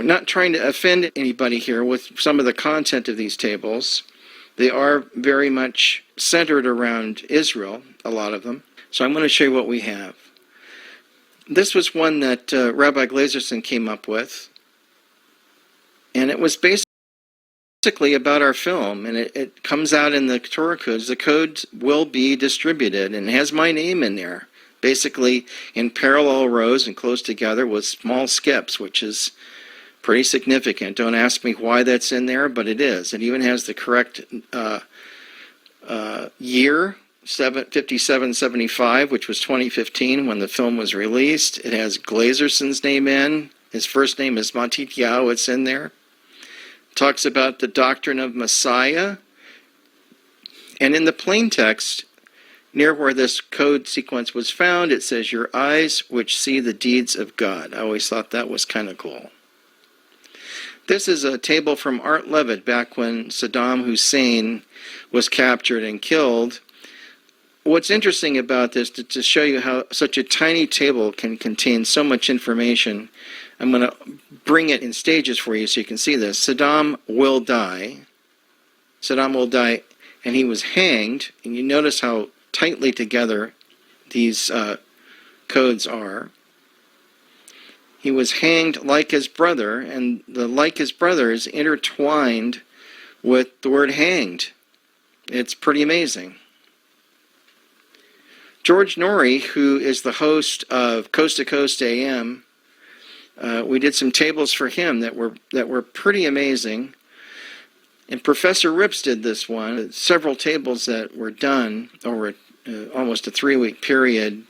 not trying to offend anybody here with some of the content of these tables. They are very much centered around Israel, a lot of them. So I'm going to show you what we have. This was one that Rabbi Glazerson came up with. And it was basically about our film. And it comes out in the Torah codes. The codes will be distributed. And it has my name in there. Basically in parallel rows and close together with small skips, which is pretty significant. Don't ask me why that's in there, but it is. It even has the correct year, 5775, which was 2015 when the film was released. It has Glazerson's name in. His first name is Matityahu. It's in there. It talks about the doctrine of Messiah. And in the plain text, near where this code sequence was found, it says, "Your eyes which see the deeds of God." I always thought that was kind of cool. This is a table from Art Levitt back when Saddam Hussein was captured and killed. What's interesting about this, to show you how such a tiny table can contain so much information, I'm going to bring it in stages for you so you can see this. Saddam will die. Saddam will die, and he was hanged. And you notice how tightly together these codes are. He was hanged like his brother, and the like his brother is intertwined with the word hanged. It's pretty amazing. George Norrie, who is the host of Coast to Coast AM, we did some tables for him that were pretty amazing. And Professor Rips did this one. Several tables that were done over almost a 3-week period.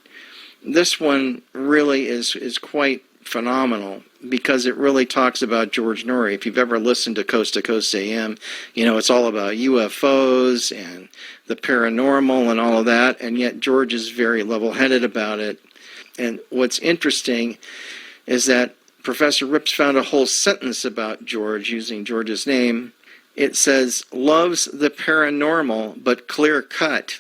This one really is quite phenomenal because it really talks about George Norrie. If you've ever listened to Coast AM, you know it's all about UFOs and the paranormal and all of that, and yet George is very level-headed about it. And what's interesting is that Professor Rips found a whole sentence about George using George's name. It says, "Loves the paranormal, but clear-cut."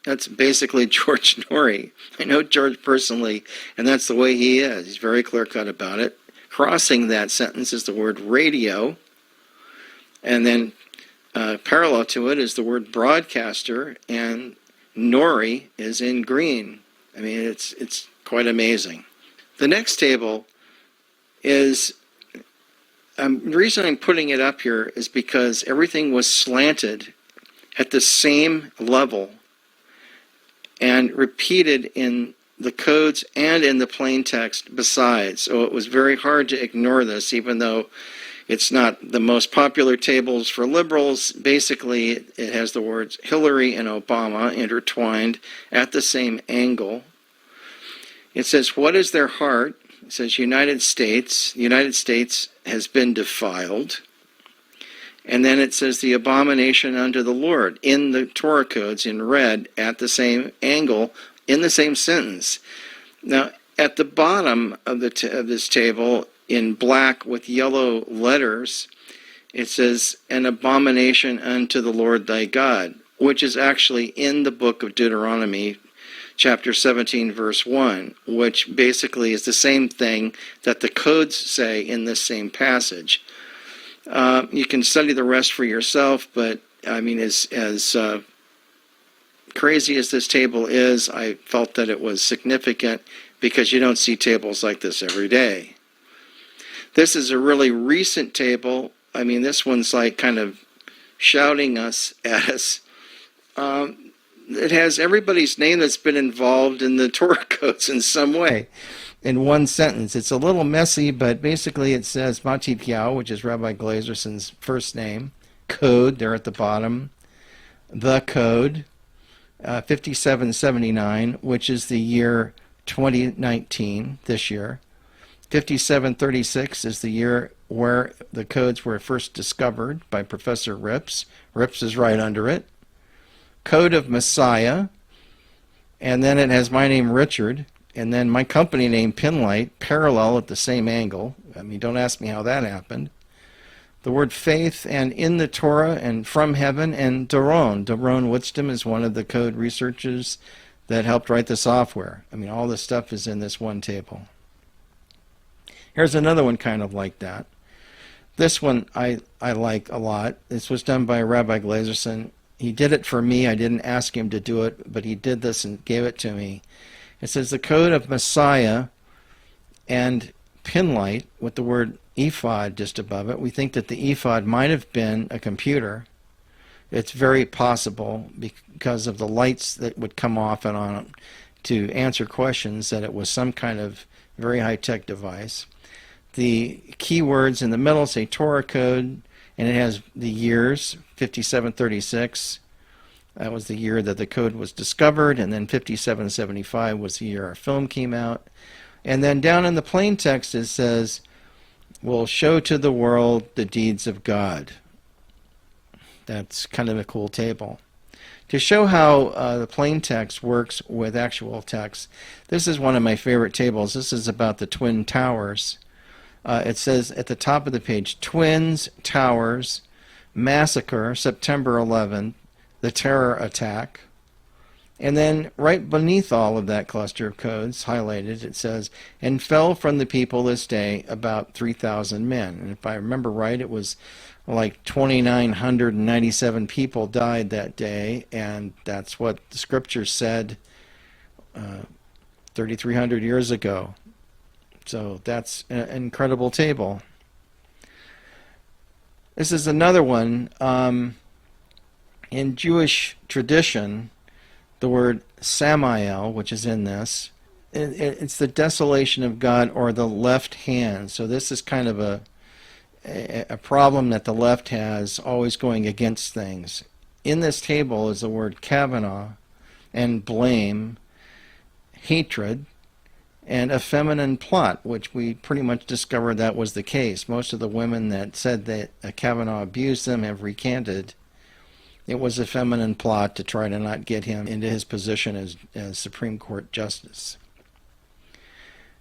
That's basically George Norrie. I know George personally, and that's the way he is. He's very clear-cut about it. Crossing that sentence is the word radio, and then parallel to it is the word broadcaster, and Norrie is in green. I mean, it's quite amazing. The next table is, the reason I'm putting it up here is because everything was slanted at the same level and repeated in the codes and in the plain text besides. So it was very hard to ignore this, even though it's not the most popular tables for liberals. Basically, it has the words Hillary and Obama intertwined at the same angle. It says, "What is their heart?" It says, United States. The United States has been defiled. And then it says the abomination unto the Lord in the Torah codes in red at the same angle in the same sentence. Now, at the bottom of this table in black with yellow letters, it says an abomination unto the Lord thy God, which is actually in the book of Deuteronomy, chapter 17, verse 1, which basically is the same thing that the codes say in this same passage. You can study the rest for yourself, but I mean, as crazy as this table is, I felt that it was significant because you don't see tables like this every day. This is a really recent table. I mean, this one's like kind of shouting at us. It has everybody's name that's been involved in the Torah codes in some way. In one sentence. It's a little messy, but basically it says Matityahu, which is Rabbi Glazerson's first name, code there at the bottom, the code, 5779, which is the year 2019, this year. 5736 is the year where the codes were first discovered by Professor Rips. Rips is right under it. Code of Messiah, and then it has my name, Richard, and then my company name, Pinlight, parallel at the same angle. I mean, don't ask me how that happened. The word faith, and in the Torah, and from heaven, and Doron. Doron Witstam is one of the code researchers that helped write the software. I mean, all this stuff is in this one table. Here's another one kind of like that. This one I like a lot. This was done by Rabbi Glazerson. He did it for me. I didn't ask him to do it, but he did this and gave it to me. It says the code of Messiah and Pinlight with the word ephod just above it. We think that the ephod might have been a computer. It's very possible because of the lights that would come off and on to answer questions that it was some kind of very high-tech device. The keywords in the middle say Torah code, and it has the years, 5736. That was the year that the code was discovered, and then 5775 was the year our film came out. And then down in the plain text it says, "Will show to the world the deeds of God." That's kind of a cool table. To show how the plain text works with actual text, this is one of my favorite tables. This is about the Twin Towers. It says at the top of the page, Twins Towers Massacre, September 11th, the terror attack. And then right beneath all of that cluster of codes, highlighted, it says, and fell from the people this day about 3,000 men. And if I remember right, it was like 2,997 people died that day, and that's what the scriptures said 3,300 years ago. So that's an incredible table. This is another one. In Jewish tradition, the word Samael, which is in this, it's the desolation of God, or the left hand. So this is kind of a problem that the left has, always going against things. In this table is the word Kabalah and blame, hatred, and a feminine plot, which we pretty much discovered that was the case. Most of the women that said that Kabalah abused them have recanted. It was a feminine plot to try to not get him into his position as Supreme Court Justice.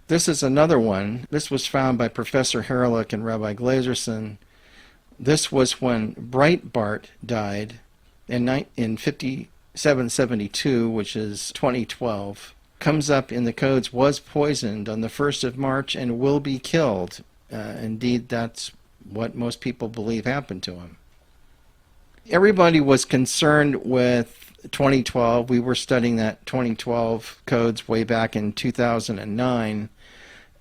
This is another one. This was found by Professor Herlick and Rabbi Glazerson. This was when Breitbart died in 5772, which is 2012. Comes up in the codes, was poisoned on the 1st of March and will be killed. Indeed, that's what most people believe happened to him. Everybody was concerned with 2012. We were studying that 2012 codes way back in 2009.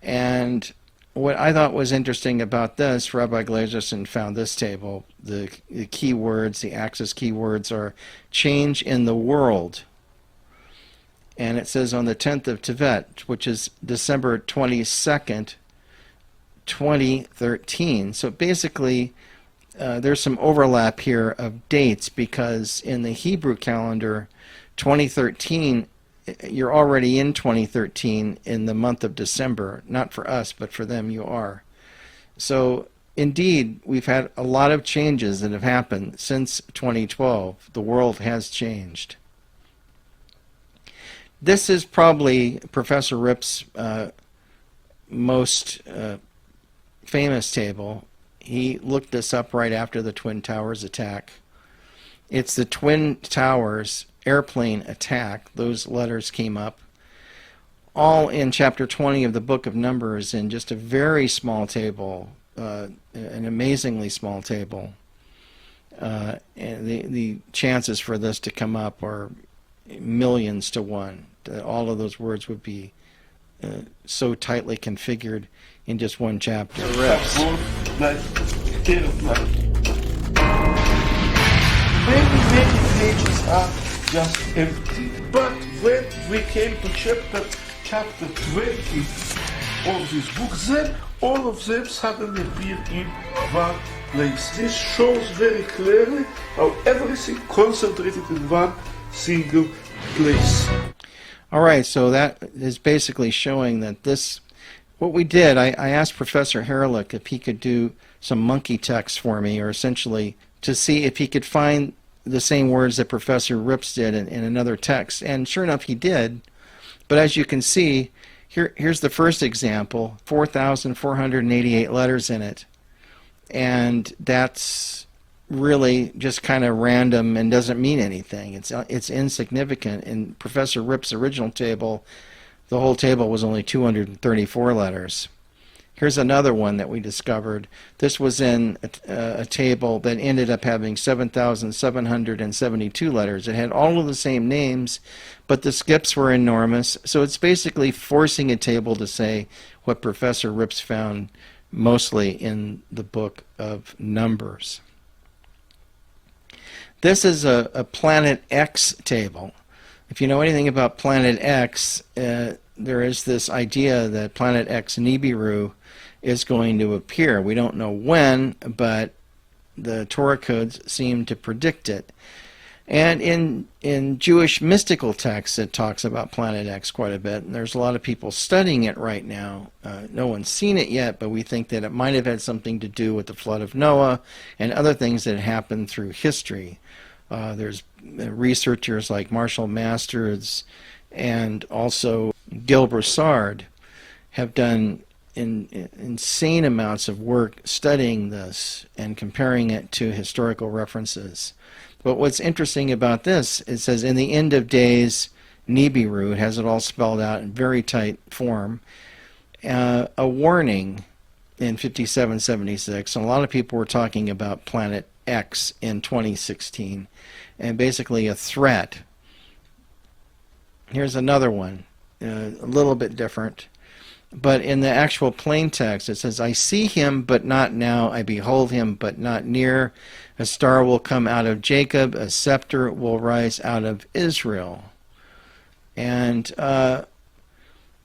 And what I thought was interesting about this, Rabbi Glazerson found this table. The keywords, the axis keywords are change in the world. And it says on the 10th of Tevet, which is December 22nd, 2013. So basically, there's some overlap here of dates, because in the Hebrew calendar, 2013, you're already in 2013 in the month of December. Not for us, but for them you are. So indeed, we've had a lot of changes that have happened since 2012. The world has changed. This is probably Professor Rip's most famous table. He looked this up right after the Twin Towers attack. It's the Twin Towers airplane attack. Those letters came up all in chapter 20 of the book of Numbers in just a very small table, an amazingly small table. And the chances for this to come up are millions to one. All of those words would be so tightly configured in just one chapter. Many pages are just empty. But when we came to chapter 20 of this book, then all of them suddenly appear in one place. This shows very clearly how everything concentrated in one single place. All right, so that is basically showing that this, what we did, I asked Professor Herlick if he could do some monkey text for me, or essentially to see if he could find the same words that Professor Rips did in another text. And sure enough, he did. But as you can see, here's the first example, 4,488 letters in it. And that's really just kind of random and doesn't mean anything. It's insignificant. In Professor Rip's original table, the whole table was only 234 letters. Here's another one that we discovered. This was in a table that ended up having 7,772 letters. It had all of the same names, but the skips were enormous. So it's basically forcing a table to say what Professor Rips found mostly in the book of Numbers. This is a Planet X table. If you know anything about Planet X, there is this idea that Planet X Nibiru is going to appear. We don't know when, but the Torah codes seem to predict it. And in Jewish mystical texts, it talks about Planet X quite a bit, and there's a lot of people studying it right now. No one's seen it yet, but we think that it might have had something to do with the flood of Noah and other things that happened through history. There's researchers like Marshall Masters and also Gil Broussard have done insane amounts of work studying this and comparing it to historical references. But what's interesting about this, it says, in the end of days, Nibiru, it has it all spelled out in very tight form, a warning in 5776. And a lot of people were talking about Planet X in 2016, and basically a threat. Here's another one, a little bit different. But in the actual plain text, it says, I see him, but not now. I behold him, but not near. A star will come out of Jacob. A scepter will rise out of Israel. And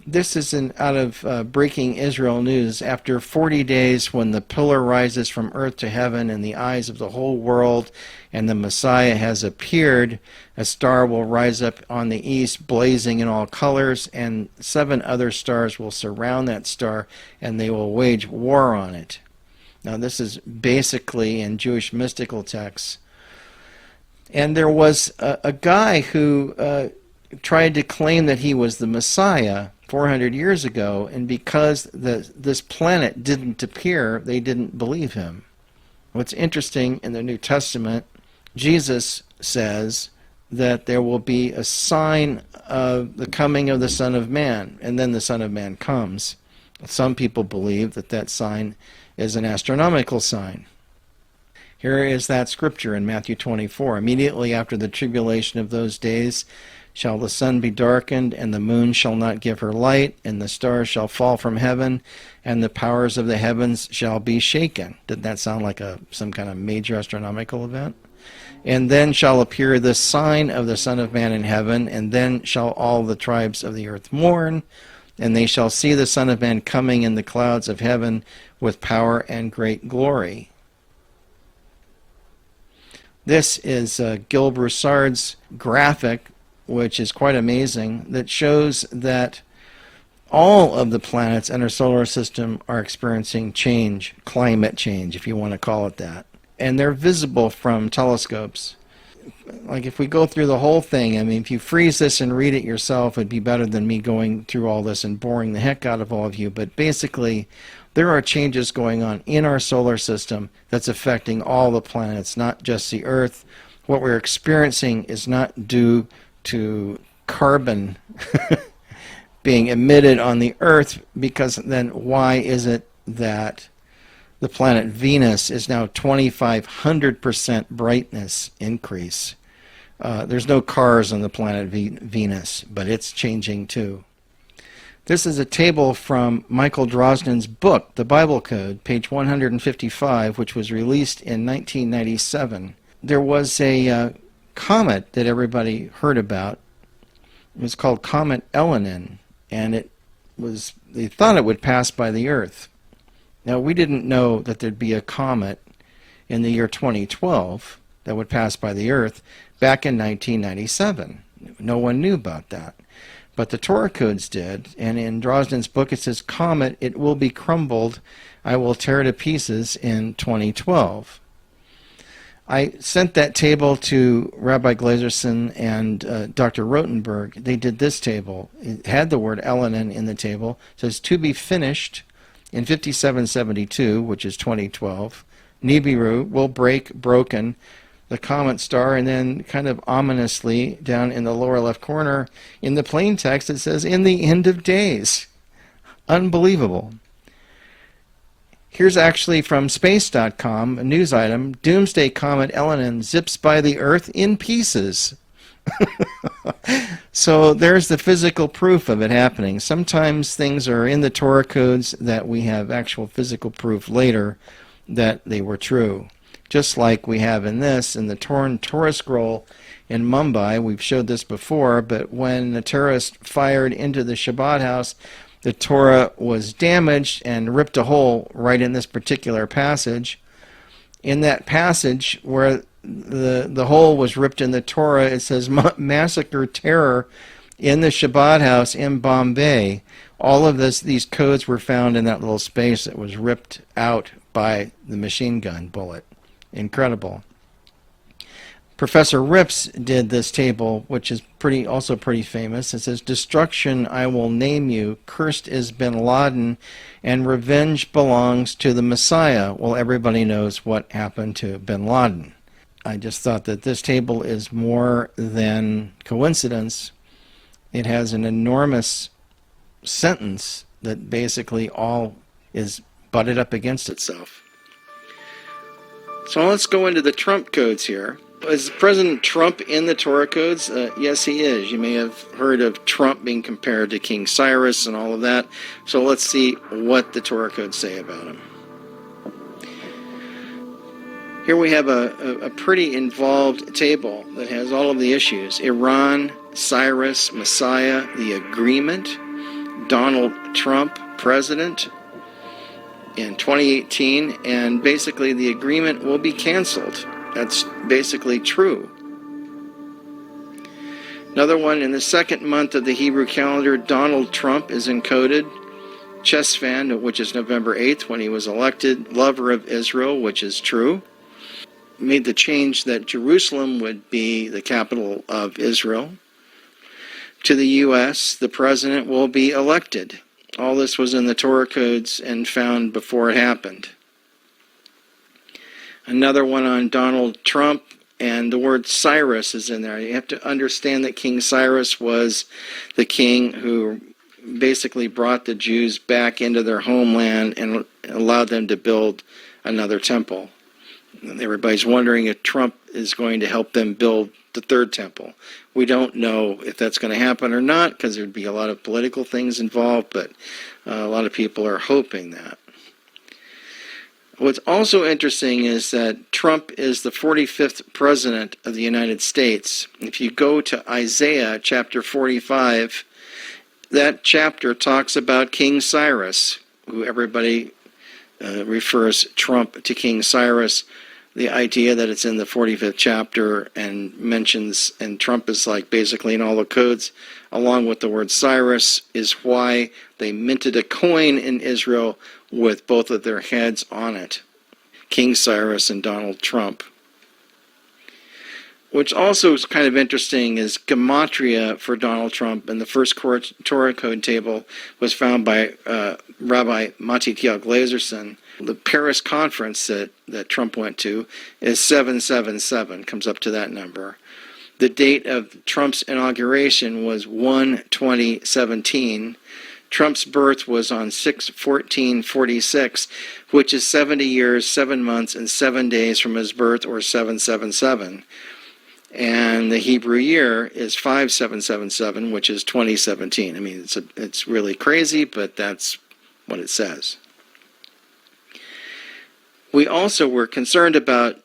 this is out of Breaking Israel News. After 40 days, when the pillar rises from earth to heaven in the eyes of the whole world, and the Messiah has appeared, a star will rise up on the east, blazing in all colors, and 7 other stars will surround that star, and they will wage war on it. Now, this is basically in Jewish mystical texts. And there was a guy who tried to claim that he was the Messiah 400 years ago, and because this planet didn't appear, they didn't believe him. What's interesting, in the New Testament, Jesus says that there will be a sign of the coming of the Son of Man, and then the Son of Man comes. Some people believe that that sign is an astronomical sign. Here is that scripture in Matthew 24. Immediately after the tribulation of those days shall the sun be darkened, and the moon shall not give her light, and the stars shall fall from heaven, and the powers of the heavens shall be shaken. Didn't that sound like some kind of major astronomical event? And then shall appear the sign of the Son of Man in heaven, and then shall all the tribes of the earth mourn, and they shall see the Son of Man coming in the clouds of heaven with power and great glory. This is Gil Broussard's graphic, which is quite amazing, that shows that all of the planets in our solar system are experiencing change, climate change, if you want to call it that. And they're visible from telescopes. Like if we go through the whole thing, I mean, if you freeze this and read it yourself, it'd be better than me going through all this and boring the heck out of all of you. But basically, there are changes going on in our solar system that's affecting all the planets, not just the Earth. What we're experiencing is not due to carbon being emitted on the Earth, because then why is it that the planet Venus is now 2,500% brightness increase? There's no cars on the planet Venus, but it's changing too. This is a table from Michael Drosnin's book, The Bible Code, page 155, which was released in 1997. There was a comet that everybody heard about. It was called Comet Elenin, and they thought it would pass by the Earth. Now, we didn't know that there'd be a comet in the year 2012 that would pass by the Earth back in 1997. No one knew about that. But the Torah codes did, and in Drosnin's book it says, Comet, it will be crumbled, I will tear to pieces in 2012. I sent that table to Rabbi Glazerson and Dr. Rotenberg. They did this table. It had the word Elenin in the table. It says, to be finished in 5772, which is 2012. Nibiru will break, broken, the comet star, and then kind of ominously down in the lower left corner in the plain text it says, in the end of days. Unbelievable. Here's actually from space.com, a news item. Doomsday comet Elenin zips by the Earth in pieces. So there's the physical proof of it happening. Sometimes things are in the Torah codes that we have actual physical proof later that they were true. Just like we have in the torn Torah scroll in Mumbai. We've showed this before, but when the terrorist fired into the Shabbat house, the Torah was damaged and ripped a hole right in this particular passage. In that passage where the hole was ripped in the Torah, it says massacre terror in the Shabbat house in Bombay. All of these codes were found in that little space that was ripped out by the machine gun bullet. Incredible. Professor Rips did this table, which is also pretty famous. It says, "Destruction I will name you, cursed is bin Laden, and revenge belongs to the Messiah." Well, everybody knows what happened to bin Laden. I just thought that this table is more than coincidence. It has an enormous sentence that basically all is butted up against itself. So let's go into the Trump codes here. Is President Trump in the Torah codes? Yes, he is. You may have heard of Trump being compared to King Cyrus and all of that. So let's see what the Torah codes say about him. Here we have a pretty involved table that has all of the issues. Iran, Cyrus, Messiah, the agreement, Donald Trump, president in 2018, and basically the agreement will be canceled. That's basically true. Another one, in the second month of the Hebrew calendar, Donald Trump is encoded. Chess fan, which is November 8th when he was elected. Lover of Israel, which is true. Made the change that Jerusalem would be the capital of Israel. To the U.S., the president will be elected. All this was in the Torah codes and found before it happened. Another one on Donald Trump, and the word Cyrus is in there. You have to understand that King Cyrus was the king who basically brought the Jews back into their homeland and allowed them to build another temple. And everybody's wondering if Trump is going to help them build the third temple. We don't know if that's going to happen or not, because there'd be a lot of political things involved, but a lot of people are hoping that. What's also interesting is that Trump is the 45th president of the United States. If you go to Isaiah chapter 45, that chapter talks about King Cyrus, who everybody refers Trump to King Cyrus. The idea that it's in the 45th chapter and mentions, and Trump is like basically in all the codes, along with the word Cyrus, is why they minted a coin in Israel with both of their heads on it. King Cyrus and Donald Trump. Which also is kind of interesting is gematria for Donald Trump, and the first Torah code table was found by Rabbi Matityahu Glazerson. The Paris conference that Trump went to is 777, comes up to that number. The date of Trump's inauguration was 1/2017. Trump's birth was on 6/14/46, which is 70 years, 7 months, and 7 days from his birth, or 777. And the Hebrew year is 5777, which is 2017. I mean, it's really crazy, but that's what it says. We also were concerned about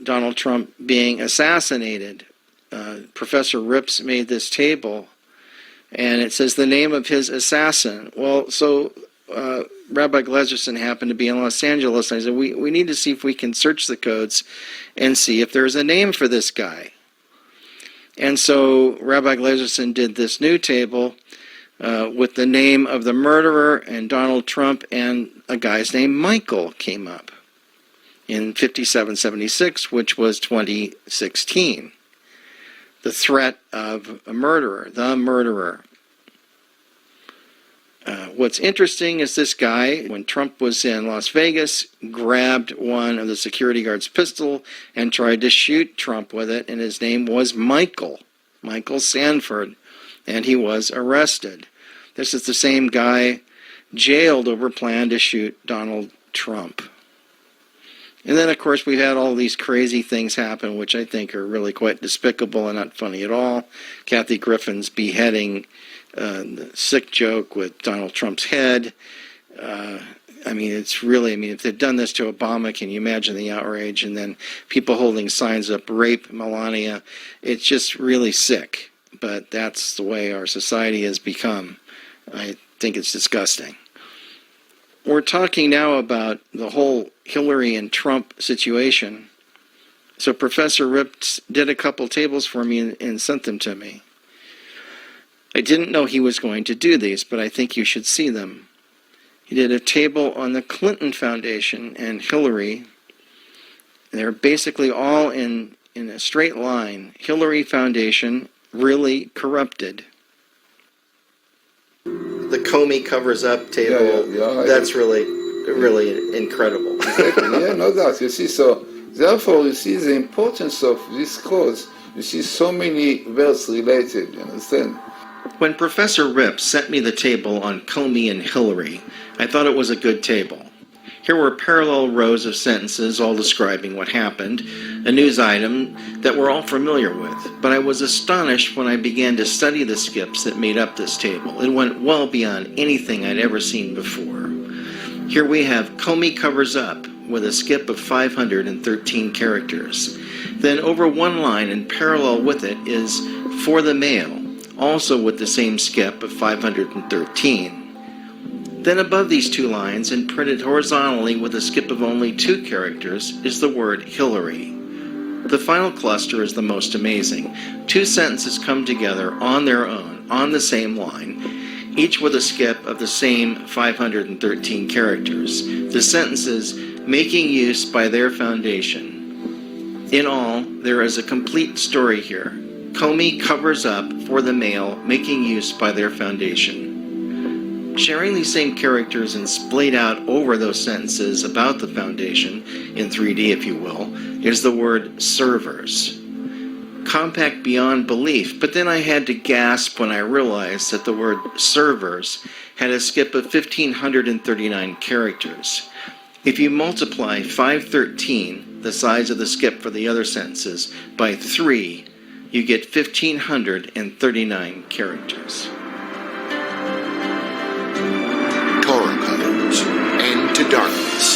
Donald Trump being assassinated. Professor Rips made this table, and it says the name of his assassin. Well, so Rabbi Glazerson happened to be in Los Angeles, and I said, we need to see if we can search the codes and see if there's a name for this guy. And so Rabbi Glazerson did this new table with the name of the murderer and Donald Trump, and a guy's name Michael came up in 5776, which was 2016. The threat of a murderer, the murderer. What's interesting is this guy, when Trump was in Las Vegas, grabbed one of the security guard's pistol and tried to shoot Trump with it, and his name was Michael Sanford, and he was arrested. This is the same guy jailed over plan to shoot Donald Trump. And then, of course, we've had all these crazy things happen, which I think are really quite despicable and not funny at all. Kathy Griffin's beheading, the sick joke with Donald Trump's head. It's really, if they'd done this to Obama, can you imagine the outrage? And then people holding signs up, rape Melania. It's just really sick. But that's the way our society has become. I think it's disgusting. We're talking now about the whole Hillary and Trump situation. So Professor Rips did a couple tables for me and sent them to me. I didn't know he was going to do these, but I think you should see them. He did a table on the Clinton Foundation and Hillary. They're basically all in a straight line. Hillary Foundation, really corrupted. The Comey covers up table, that's really incredible. Exactly, no doubt. You see, so therefore you see the importance of this cause. You see so many verses related, you understand? When Professor Rips sent me the table on Comey and Hillary, I thought it was a good table. Here were parallel rows of sentences all describing what happened, a news item that we're all familiar with. But I was astonished when I began to study the skips that made up this table. It went well beyond anything I'd ever seen before. Here we have Comey covers up with a skip of 513 characters. Then over one line and parallel with it is for the male, also with the same skip of 513. Then above these two lines, and printed horizontally with a skip of only 2 characters, is the word Hillary. The final cluster is the most amazing. 2 sentences come together on their own, on the same line, each with a skip of the same 513 characters. The sentences, making use by their foundation. In all, there is a complete story here. Comey covers up for the male, making use by their foundation. Sharing these same characters and splayed out over those sentences about the foundation, in 3D if you will, is the word servers. Compact beyond belief, but then I had to gasp when I realized that the word servers had a skip of 1,539 characters. If you multiply 513, the size of the skip for the other sentences, by 3, you get 1,539 characters. Torah codes. End to darkness.